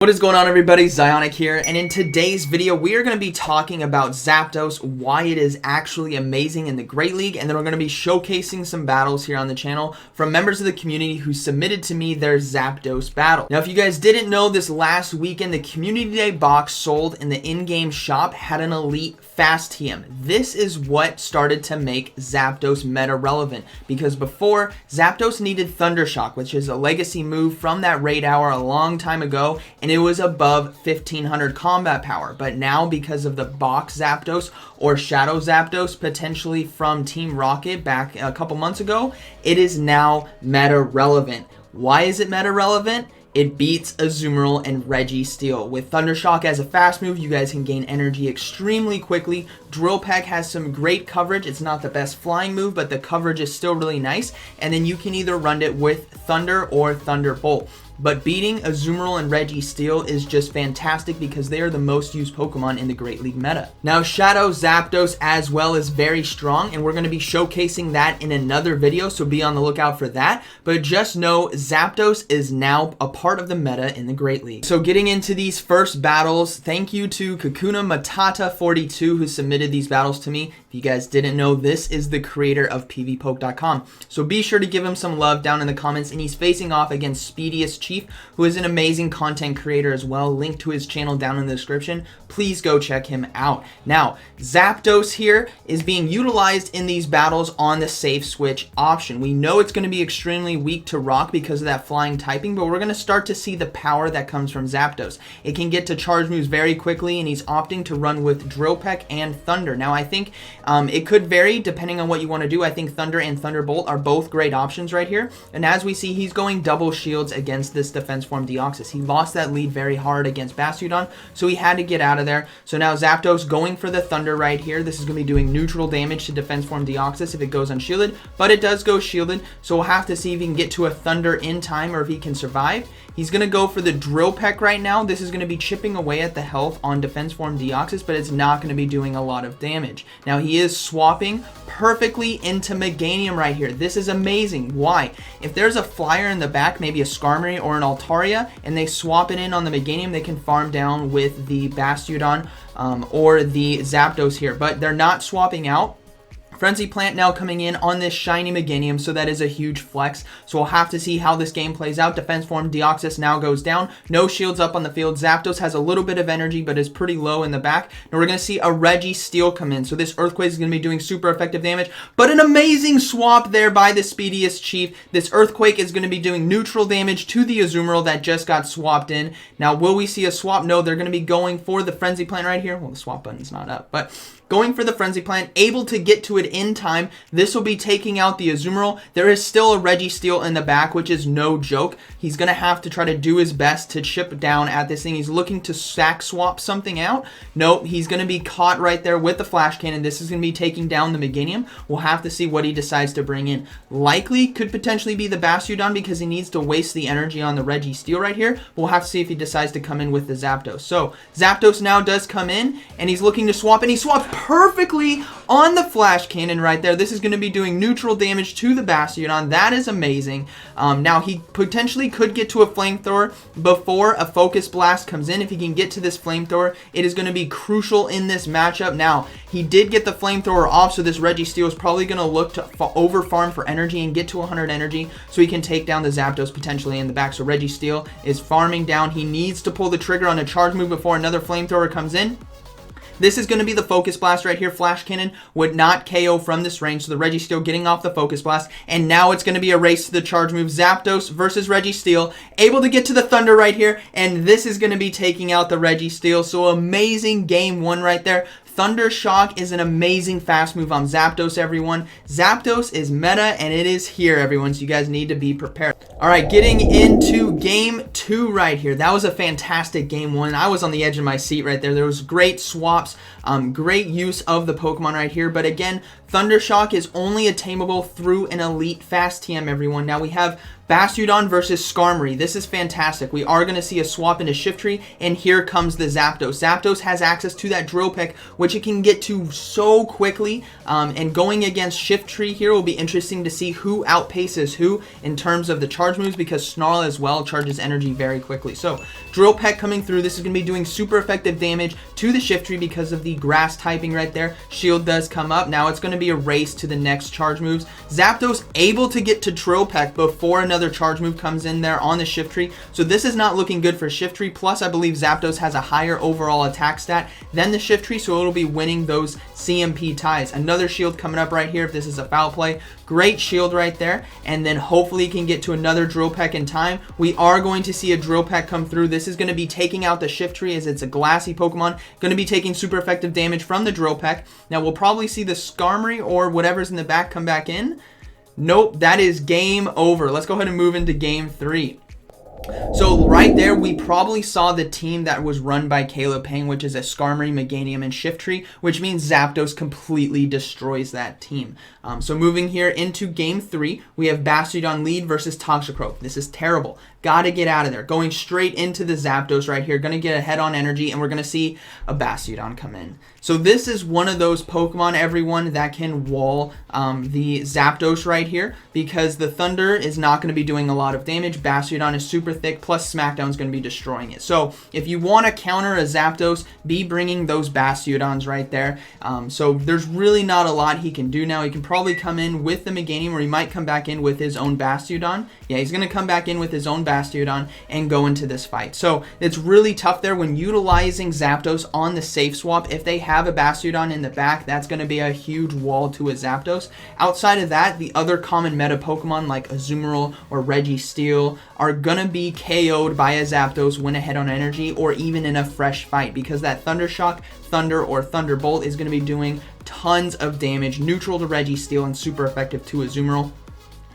What is going on, everybody? Zyonik here, and in today's video we are going to be talking about Zapdos, why it is actually amazing in the Great League, and then we're going to be showcasing some battles here on the channel from members of the community who submitted to me their Zapdos battle. Now, if you guys didn't know, this last weekend the Community Day box sold in the in-game shop had an elite fast TM. This is what started to make Zapdos meta relevant, because before, Zapdos needed Thunder Shock, which is a legacy move from that raid hour a long time ago, and it was above 1500 combat power. But now, because of the box Zapdos or Shadow Zapdos, potentially from Team Rocket back a couple months ago, it is now meta relevant. Why is it meta relevant? It beats Azumarill and Registeel. With Thunder Shock as a fast move, you guys can gain energy extremely quickly. Drill Peck has some great coverage. It's not the best flying move, but the coverage is still really nice. And then you can either run it with Thunder or Thunderbolt. But beating Azumarill and Registeel is just fantastic because they are the most used Pokemon in the Great League meta. Now, Shadow Zapdos as well is very strong, and we're going to be showcasing that in another video, so be on the lookout for that. But just know Zapdos is now a part of the meta in the Great League. So getting into these first battles, thank you to Kakuna Matata 42 who submitted these battles to me. If you guys didn't know, this is the creator of pvpoke.com. So be sure to give him some love down in the comments, and he's facing off against Speediest Chief, who is an amazing content creator as well. Link to his channel down in the description. Please go check him out. Now, Zapdos here is being utilized in these battles on the safe switch option. We know it's going to be extremely weak to rock because of that flying typing, but we're going to start to see the power that comes from Zapdos. It can get to charge moves very quickly, and he's opting to run with Drill Peck and Thunder. Now, I think it could vary depending on what you want to do. I think Thunder and Thunderbolt are both great options right here. And as we see, he's going double shields against this defense form Deoxys. He lost that lead very hard against Bastiodon, so he had to get out of there. So now Zapdos going for the Thunder right here. This is going to be doing neutral damage to defense form Deoxys if it goes unshielded, but it does go shielded, so we'll have to see if he can get to a Thunder in time or if he can survive. He's going to go for the Drill Peck right now. This is going to be chipping away at the health on defense form Deoxys, but it's not going to be doing a lot of damage. Now, he is swapping perfectly into Meganium right here. This is amazing. Why? If there's a flyer in the back, maybe a Skarmory or an Altaria, and they swap it in on the Meganium, they can farm down with the Bastiodon or the Zapdos here, but they're not swapping out. Frenzy Plant now coming in on this shiny Meganium, so that is a huge flex. So we'll have to see how this game plays out. Defense form Deoxys now goes down. No shields up on the field. Zapdos has a little bit of energy, but is pretty low in the back. Now we're going to see a Registeel come in. So this Earthquake is going to be doing super effective damage, but an amazing swap there by the Speediest Chief. This Earthquake is going to be doing neutral damage to the Azumarill that just got swapped in. Now, will we see a swap? No, they're going to be going for the Frenzy Plant right here. Well, the swap button's not up, but going for the Frenzy Plant, able to get to it in time. This will be taking out the Azumarill. There is still a Registeel in the back, which is no joke. He's going to have to try to do his best to chip down at this thing. He's looking to sack swap something out. Nope, he's going to be caught right there with the Flash Cannon. This is going to be taking down the Meganium. We'll have to see what he decides to bring in. Likely could potentially be the Bastiodon because he needs to waste the energy on the Registeel right here. We'll have to see if he decides to come in with the Zapdos. So Zapdos now does come in, and he's looking to swap, and he swaps perfectly on the Flash Cannon right there. This is going to be doing neutral damage to the Bastiodon. That is amazing. Now, he potentially could get to a Flamethrower before a Focus Blast comes in. If he can get to this Flamethrower, it is going to be crucial in this matchup. Now, he did get the Flamethrower off, so this Registeel is probably going to look to over farm for energy and get to 100 energy so he can take down the Zapdos potentially in the back. So Registeel is farming down. He needs to pull the trigger on a charge move before another Flamethrower comes in. This is going to be the Focus Blast right here. Flash Cannon would not KO from this range, so the Registeel getting off the Focus Blast, and now it's going to be a race to the charge move. Zapdos versus Registeel, able to get to the Thunder right here, and this is going to be taking out the Registeel, so amazing game one right there. Thunder Shock is an amazing fast move on Zapdos, everyone. Zapdos is meta, and it is here, everyone, so you guys need to be prepared. All right, getting into game two right here. That was a fantastic game one. I was on the edge of my seat right there. There was great swaps, great use of the Pokemon right here, but again, Thunder Shock is only attainable through an elite fast TM, everyone. Now we have Bastiodon versus Skarmory. This is fantastic. We are going to see a swap into shiftry, and here comes the Zapdos. Zapdos has access to that Drill Peck, which it can get to so quickly, and going against shiftry here will be interesting to see who outpaces who in terms of the charge charge moves because Snarl as well charges energy very quickly. So Drill Peck coming through. This is going to be doing super effective damage to the Shiftry because of the grass typing right there. Shield does come up. Now it's going to be a race to the next charge moves. Zapdos able to get to Drill Peck before another charge move comes in there on the Shiftry. So this is not looking good for Shiftry. Plus, I believe Zapdos has a higher overall attack stat than the Shiftry, so it'll be winning those CMP ties. Another shield coming up right here if this is a foul play. Great shield right there, and then hopefully can get to another Drill Peck in time. We are going to see a Drill Peck come through. This is going to be taking out the Shiftry as it's a glassy Pokemon. Going to be taking super effective damage from the Drill Peck. Now we'll probably see the Skarmory or whatever's in the back come back in. Nope, that is game over. Let's go ahead and move into game 3. So right there, we probably saw the team that was run by Caleb Payne, which is a Skarmory, Meganium, and Shiftry, which means Zapdos completely destroys that team. So moving here into game 3, we have Bastiodon lead versus Toxicroak. This is terrible. Gotta get out of there. Going straight into the Zapdos right here. Gonna get a head-on energy, and we're gonna see a Bastiodon come in. So this is one of those Pokemon, everyone, that can wall the Zapdos right here because the Thunder is not going to be doing a lot of damage. Bastiodon is super thick, plus Smackdown is going to be destroying it. So if you want to counter a Zapdos, be bringing those Bastiodons right there. So there's really not a lot he can do now. He can probably come in with the Meganium, or he might come back in with his own Bastiodon. Yeah, he's going to come back in with his own Bastiodon and go into this fight. So it's really tough there when utilizing Zapdos on the safe swap. If they have a Bastiodon in the back, that's going to be a huge wall to a Zapdos. Outside of that, the other common meta Pokemon like Azumarill or Registeel are going to be KO'd by a Zapdos when a head-on energy or even in a fresh fight because that Thunder Shock, Thunder, or Thunderbolt is going to be doing tons of damage, neutral to Registeel and super effective to Azumarill.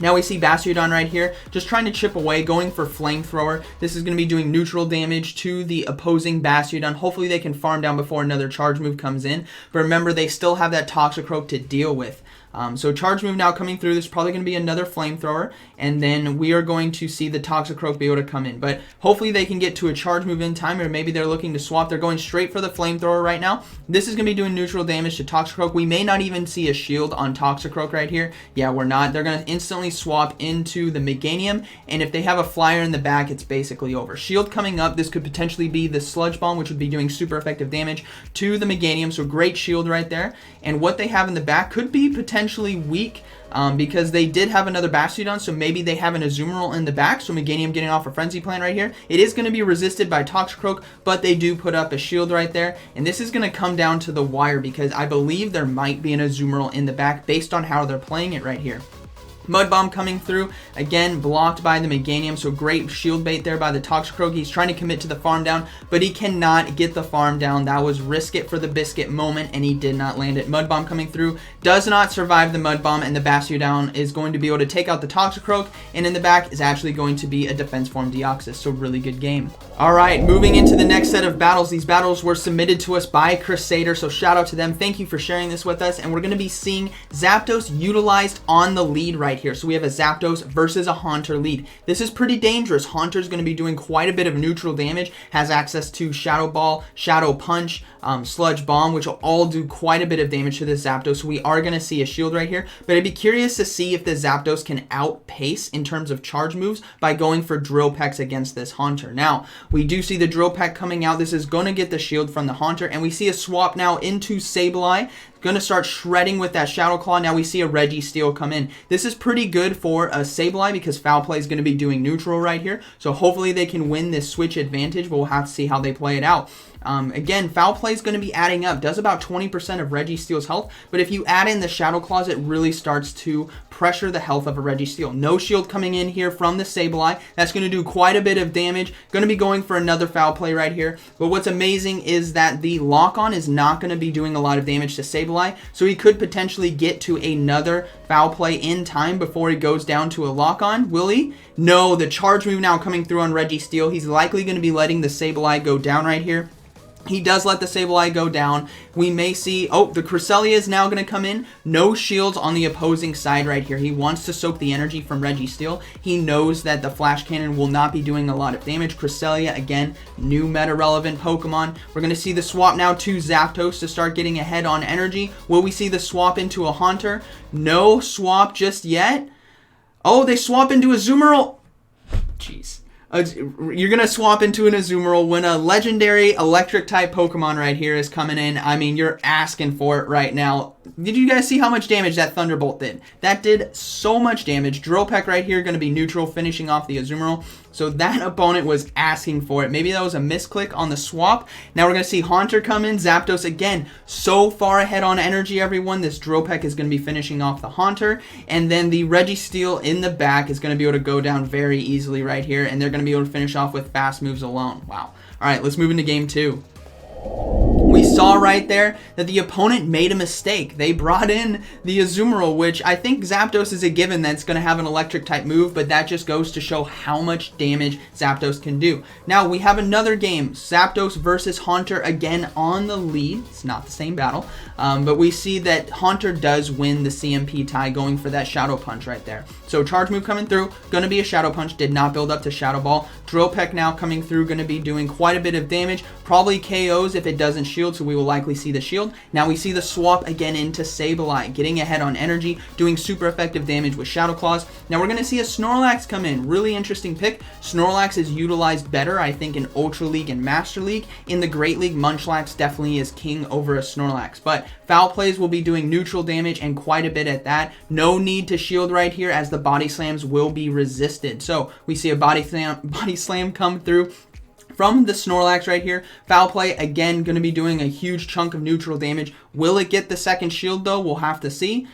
Now we see Bastiodon right here, just trying to chip away, going for Flamethrower. This is going to be doing neutral damage to the opposing Bastiodon. Hopefully they can farm down before another charge move comes in. But remember, they still have that Toxicroak to deal with. So charge move now coming through. There's probably going to be another Flamethrower, and then we are going to see the Toxicroak be able to come in. But hopefully they can get to a charge move in time, or maybe they're looking to swap. They're going straight for the Flamethrower right now. This is going to be doing neutral damage to Toxicroak. We may not even see a shield on Toxicroak right here. Yeah, we're not. They're going to instantly swap into the Meganium, and if they have a flyer in the back, it's basically over. Shield coming up. This could potentially be the Sludge Bomb, which would be doing super effective damage to the Meganium. So great shield right there. And what they have in the back could be potentially weak because they did have another Bastiodon, so maybe they have an Azumarill in the back, so Meganium getting off a Frenzy Plant right here. It is going to be resisted by Toxicroak, but they do put up a shield right there, and this is going to come down to the wire because I believe there might be an Azumarill in the back based on how they're playing it right here. Mud Bomb coming through, again blocked by the Meganium, so great shield bait there by the Toxicroak. He's trying to commit to the farm down, but he cannot get the farm down. That was risk it for the biscuit moment, and he did not land it. Mud Bomb coming through, does not survive the Mud Bomb, and the Bastiodon is going to be able to take out the Toxicroak, and in the back is actually going to be a Defense Form Deoxys, so really good game. Alright, moving into the next set of battles. These battles were submitted to us by Crusader, so shout out to them. Thank you for sharing this with us, and we're going to be seeing Zapdos utilized on the lead right here. So we have a Zapdos versus a Haunter lead. This is pretty dangerous. Haunter's going to be doing quite a bit of neutral damage, has access to Shadow Ball, Shadow Punch, Sludge Bomb, which will all do quite a bit of damage to this Zapdos. So we are going to see a shield right here, but I'd be curious to see if the Zapdos can outpace in terms of charge moves by going for Drill Pecks against this Haunter. Now, we do see the Drill Peck coming out. This is going to get the shield from the Haunter, and we see a swap now into Sableye. Going to start shredding with that Shadow Claw. Now we see a Registeel come in. This is pretty good for a Sableye because Foul Play is going to be doing neutral right here. So hopefully they can win this switch advantage, but we'll have to see how they play it out. Again, Foul Play is going to be adding up. Does about 20% of Registeel's health, but if you add in the Shadow Claws, it really starts to pressure the health of a Registeel. No shield coming in here from the Sableye. That's going to do quite a bit of damage. Going to be going for another Foul Play right here. But what's amazing is that the Lock-On is not going to be doing a lot of damage to Sableye, so he could potentially get to another Foul Play in time before he goes down to a Lock-On. Will he? No, the charge move now coming through on Registeel. He's likely going to be letting the Sableye go down right here. He does let the Sableye go down. We may see, oh, the Cresselia is now going to come in. No shields on the opposing side right here. He wants to soak the energy from Registeel. He knows that the Flash Cannon will not be doing a lot of damage. Cresselia, again, new meta-relevant Pokemon. We're going to see the swap now to Zapdos to start getting ahead on energy. Will we see the swap into a Haunter? No swap just yet. Oh, they swap into Azumarill. Jeez. You're going to swap into an Azumarill when a legendary electric type Pokemon right here is coming in. I mean, you're asking for it right now. Did you guys see how much damage that Thunderbolt did? That did so much damage. Drill Peck right here going to be neutral, finishing off the Azumarill. So that opponent was asking for it. Maybe that was a misclick on the swap. Now we're going to see Haunter come in. Zapdos again, so far ahead on energy, everyone. This Drill Peck is going to be finishing off the Haunter. And then the Registeel in the back is going to be able to go down very easily right here. And they're going to be able to finish off with fast moves alone. Wow. All right, let's move into game 2. We saw right there that the opponent made a mistake. They brought in the Azumarill, which I think Zapdos is a given that's going to have an electric type move, but that just goes to show how much damage Zapdos can do. Now we have another game, Zapdos versus Haunter, again on the lead. It's not the same battle, but we see that Haunter does win the CMP tie, going for that Shadow Punch right there. So charge move coming through, going to be a Shadow Punch, did not build up to Shadow Ball. Drill Peck now coming through, going to be doing quite a bit of damage, probably KOs if it doesn't shield, so we will likely see the shield. Now we see the swap again into Sableye, getting ahead on energy, doing super effective damage with Shadow Claws. Now we're going to see a Snorlax come in. Really interesting pick. Snorlax is utilized better, I think, in Ultra League and Master League. In the Great League, Munchlax definitely is king over a Snorlax, but Foul Plays will be doing neutral damage and quite a bit at that. No need to shield right here, as the Body Slams will be resisted. So we see a Body Slam come through from the Snorlax right here. Foul Play, again, going to be doing a huge chunk of neutral damage. Will it get the second shield, though? We'll have to see.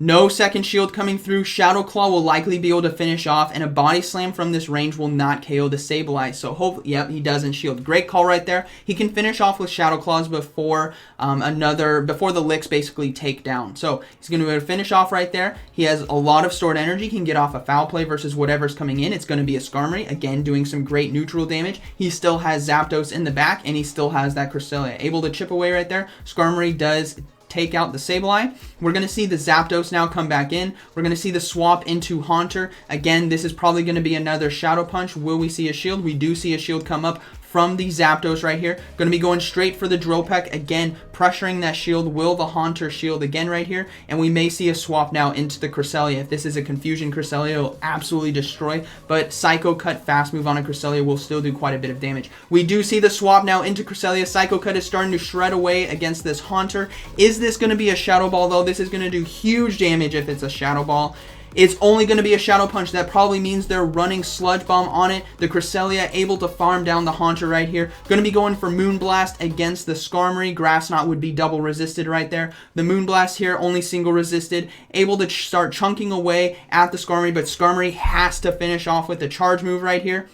No second shield coming through. Shadow Claw will likely be able to finish off, and a Body Slam from this range will not KO the Sableye. So hopefully, yep, he doesn't shield. Great call right there. He can finish off with Shadow Claws before before the licks basically take down. So he's going to be able to finish off right there. He has a lot of stored energy, can get off a Foul Play versus whatever's coming in. It's going to be a Skarmory, again doing some great neutral damage. He still has Zapdos in the back, and he still has that Cresselia. Able to chip away right there. Skarmory does take out the Sableye. We're going to see the Zapdos now come back in. We're going to see the swap into Haunter. Again, this is probably going to be another Shadow Punch. Will we see a shield? We do see a shield come up from the Zapdos right here. Going to be going straight for the Drill Peck. Again, pressuring that shield. Will the Haunter shield again right here? And we may see a swap now into the Cresselia. If this is a Confusion Cresselia, it will absolutely destroy. But Psycho Cut fast move on a Cresselia will still do quite a bit of damage. We do see the swap now into Cresselia. Psycho Cut is starting to shred away against this Haunter. Is this going to be a Shadow Ball, though? This is going to do huge damage if it's a Shadow Ball. It's only going to be a Shadow Punch. That probably means they're running Sludge Bomb on it. The Cresselia able to farm down the Haunter right here. Going to be going for Moonblast against the Skarmory. Grass Knot would be double resisted right there. The Moonblast here only single resisted. Able to start chunking away at the Skarmory, but Skarmory has to finish off with the charge move right here.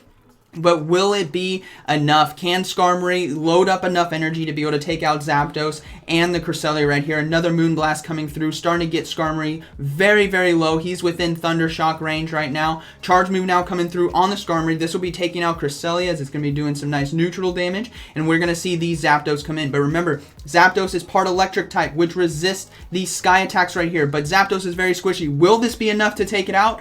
But will it be enough? Can Skarmory load up enough energy to be able to take out Zapdos and the Cresselia right here? Another Moonblast coming through, starting to get Skarmory very, very low. He's within Thunder Shock range right now. Charge move now coming through on the Skarmory. This will be taking out Cresselia, as it's going to be doing some nice neutral damage. And we're going to see these Zapdos come in. But remember, Zapdos is part electric type, which resists these Sky attacks right here. But Zapdos is very squishy. Will this be enough to take it out?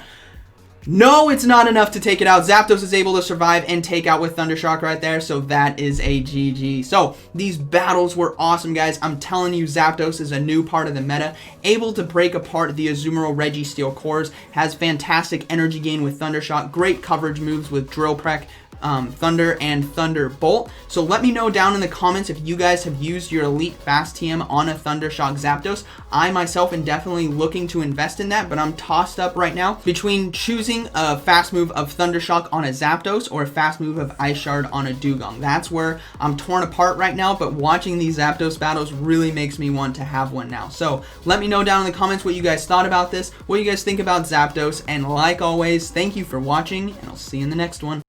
No, it's not enough to take it out. Zapdos is able to survive and take out with Thunder Shock right there, so that is a GG. So, these battles were awesome, guys. I'm telling you, Zapdos is a new part of the meta. Able to break apart the Azumarill Registeel cores. Has fantastic energy gain with Thunder Shock. Great coverage moves with Drill Peck, Thunder, and Thunderbolt. So let me know down in the comments if you guys have used your Elite Fast TM on a Thunder Shock Zapdos. I myself am definitely looking to invest in that, but I'm tossed up right now between choosing a fast move of Thunder Shock on a Zapdos or a fast move of Ice Shard on a Dugong. That's where I'm torn apart right now, but watching these Zapdos battles really makes me want to have one now. So let me know down in the comments what you guys thought about this, what you guys think about Zapdos, and like always, thank you for watching, and I'll see you in the next one.